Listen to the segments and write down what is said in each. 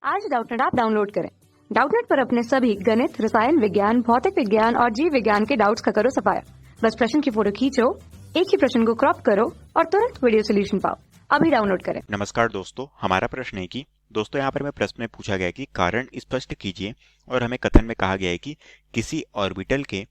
आज Doubtnut app download करें। Doubtnut पर अपने सभी गणित, रसायन विज्ञान, भौतिक विज्ञान और जीव विज्ञान के डाउट्स का करो सफाया। बस प्रश्न की फोटो खींचो, एक ही प्रश्न को क्रॉप करो और तुरंत वीडियो सोल्यूशन पाओ। अभी डाउनलोड करें। नमस्कार दोस्तों, हमारा प्रश्न है कि दोस्तों यहाँ पर मैं प्रश्न में पूछा गया कि कारण स्पष्ट कीजिए और हमें कथन में कहा गया है कि किसी ऑर्बिटल के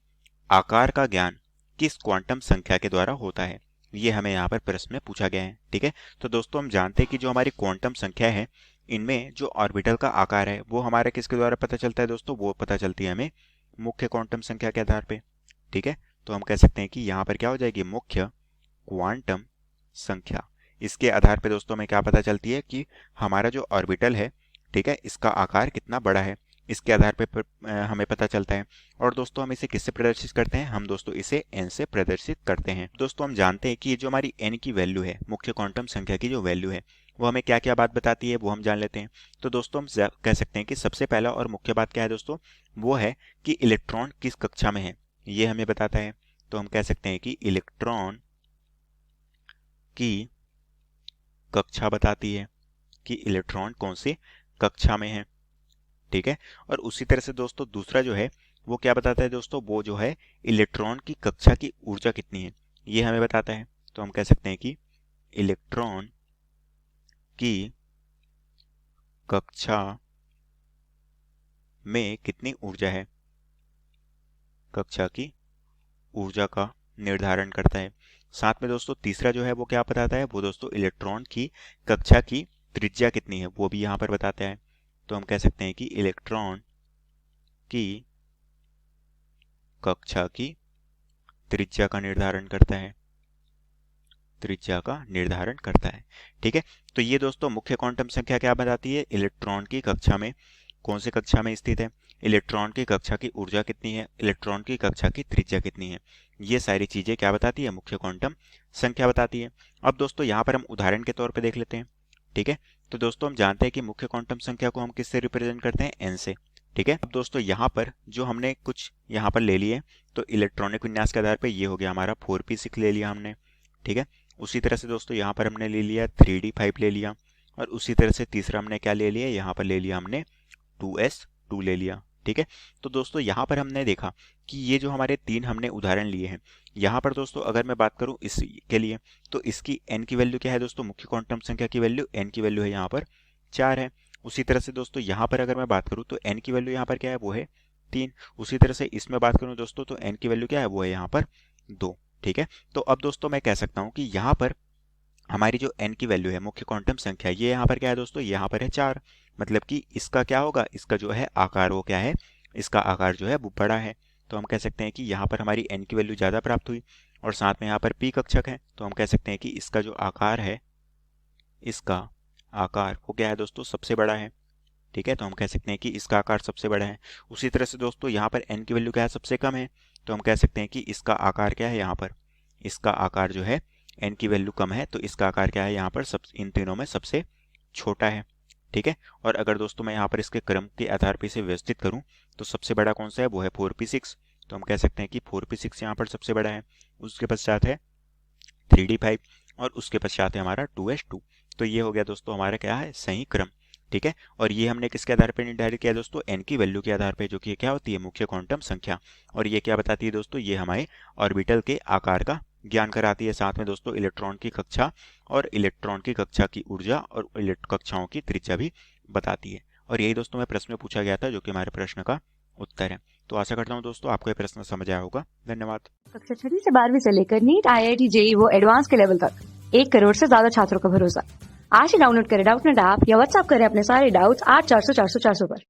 आकार का ज्ञान किस क्वांटम संख्या के द्वारा होता है। ये हमें यहाँ पर प्रश्न में पूछा गया है। ठीक है, तो दोस्तों हम जानते हैं कि जो हमारी क्वांटम संख्या है इनमें जो ऑर्बिटल का आकार है वो हमारा किसके द्वारा पता चलता है दोस्तों, वो पता चलती है हमें मुख्य क्वांटम संख्या के आधार पे। ठीक है, तो हम कह सकते हैं कि यहाँ पर क्या हो जाएगी, मुख्य क्वांटम संख्या। इसके आधार पे दोस्तों हमें क्या पता चलती है कि हमारा जो ऑर्बिटल है, ठीक है, इसका आकार कितना बड़ा है, इसके आधार पे हमें पता चलता है। और दोस्तों हम इसे किससे प्रदर्शित करते हैं, हम दोस्तों इसे n से प्रदर्शित करते हैं। दोस्तों हम जानते हैं कि ये जो हमारी n की वैल्यू है, मुख्य क्वांटम संख्या की जो वैल्यू है, वो हमें क्या क्या बात बताती है वो हम जान लेते हैं। तो दोस्तों हम कह सकते हैं कि सबसे पहला और मुख्य बात क्या है दोस्तों, वो है कि इलेक्ट्रॉन किस कक्षा में है, ये हमें बताता है। तो हम कह सकते हैं कि इलेक्ट्रॉन की कक्षा बताती है कि इलेक्ट्रॉन कौन सी कक्षा में है। ठीक है, और उसी तरह से दोस्तों दूसरा जो है वो क्या बताता है दोस्तों, वो जो है इलेक्ट्रॉन की कक्षा की ऊर्जा कितनी है, ये हमें बताता है। तो हम कह सकते हैं कि इलेक्ट्रॉन की कक्षा में कितनी ऊर्जा है, कक्षा की ऊर्जा का निर्धारण करता है। साथ में दोस्तों तीसरा जो है वो क्या बताता है, वो दोस्तों इलेक्ट्रॉन की कक्षा की त्रिज्या कितनी है वो भी यहाँ पर बताता है। तो हम कह सकते हैं कि इलेक्ट्रॉन की कक्षा की त्रिज्या का निर्धारण करता है, त्रिज्या का निर्धारण करता है। ठीक है, तो ये दोस्तों मुख्य क्वांटम संख्या क्या बताती है, इलेक्ट्रॉन की कक्षा में कौन सी कक्षा में स्थित है, इलेक्ट्रॉन की कक्षा की ऊर्जा कितनी है, इलेक्ट्रॉन की कक्षा की त्रिज्या कितनी है, ये सारी चीजें क्या बताती है, मुख्य क्वांटम संख्या बताती है। अब दोस्तों यहाँ पर हम उदाहरण के तौर पर देख लेते हैं। ठीक है, तो दोस्तों हम जानते हैं कि मुख्य क्वांटम संख्या को हम किससे रिप्रेजेंट करते हैं, एन से। ठीक है, अब दोस्तों यहाँ पर जो हमने कुछ यहाँ पर ले लिए, तो इलेक्ट्रॉनिक विन्यास के आधार पर ये हो गया हमारा 4p6 ले लिया हमने। ठीक है, उसी तरह से दोस्तों यहाँ पर हमने ले लिया 3d5 ले लिया, और उसी तरह से तीसरा हमने क्या ले लिया, यहाँ पर ले लिया हमने 2s2 ले लिया। ठीक है, तो दोस्तों यहाँ पर हमने देखा कि ये जो हमारे तीन हमने उदाहरण लिए हैं, यहाँ पर दोस्तों अगर मैं बात करूँ इसके लिए, तो इसकी n की वैल्यू क्या है दोस्तों, मुख्य क्वांटम संख्या की वैल्यू n की वैल्यू है यहाँ पर 4 है। उसी तरह से दोस्तों यहाँ पर अगर मैं बात करूँ तो n की वैल्यू यहाँ पर क्या है, वो है 3। उसी तरह से इसमें बात करूँ दोस्तों तो n की वैल्यू क्या है, वो है यहाँ पर 2। ठीक है, तो अब दोस्तों मैं कह सकता हूँ कि यहाँ पर हमारी जो n की वैल्यू है, मुख्य क्वांटम संख्या, ये यहाँ पर क्या है दोस्तों, यहाँ पर है 4। मतलब कि इसका क्या होगा, इसका जो है आकार वो क्या है, इसका आकार जो है वो बड़ा है। तो हम कह सकते हैं कि यहाँ पर हमारी n की वैल्यू ज़्यादा प्राप्त हुई, और साथ में यहाँ पर p कक्षक है, तो हम कह सकते हैं कि इसका जो आकार है, इसका आकार वो क्या है दोस्तों, सबसे बड़ा है। ठीक है, तो हम कह सकते हैं कि इसका आकार सबसे बड़ा है। उसी तरह से दोस्तों यहाँ पर n की वैल्यू क्या है, सबसे कम है, तो हम कह सकते हैं कि इसका आकार क्या है, यहाँ पर इसका आकार जो है n की वैल्यू कम है, तो इसका आकार क्या है, यहाँ पर सब इन तीनों में सबसे छोटा है। ठीक है, और अगर दोस्तों मैं यहाँ पर इसके क्रम के आधार पर इसे व्यवस्थित करूँ तो सबसे बड़ा कौन सा है, वो है 4p6। तो हम कह सकते हैं कि 4p6 यहाँ पर सबसे बड़ा है, उसके पश्चात है 3d5, और उसके पश्चात है हमारा 2s2। तो ये हो गया दोस्तों हमारा क्या है, सही क्रम। ठीक है, और ये हमने किसके आधार पर निर्धारित किया दोस्तों, n की वैल्यू के आधार पर, जो कि क्या होती है, मुख्य क्वांटम संख्या। और ये क्या बताती है दोस्तों, ये हमारे ऑर्बिटल के आकार का ज्ञान कराती है। साथ में दोस्तों इलेक्ट्रॉन की कक्षा और इलेक्ट्रॉन की कक्षा की ऊर्जा और कक्षाओं की त्रिज्या भी बताती है। और यही दोस्तों में प्रश्न में पूछा गया था, जो कि हमारे प्रश्न का उत्तर है। तो आशा करता हूँ दोस्तों आपको ये प्रश्न समझ आया होगा। धन्यवाद। कक्षा 6 से 12वीं से लेकर नीट, IIT, JEE वो एडवांस के लेवल तक 1 करोड़ से ज्यादा छात्रों का भरोसा। आज ही डाउनलोड करें डाउटनेट ऐप या व्हाट्सएप करें अपने सारे डाउट्स 8400 400 400 पर।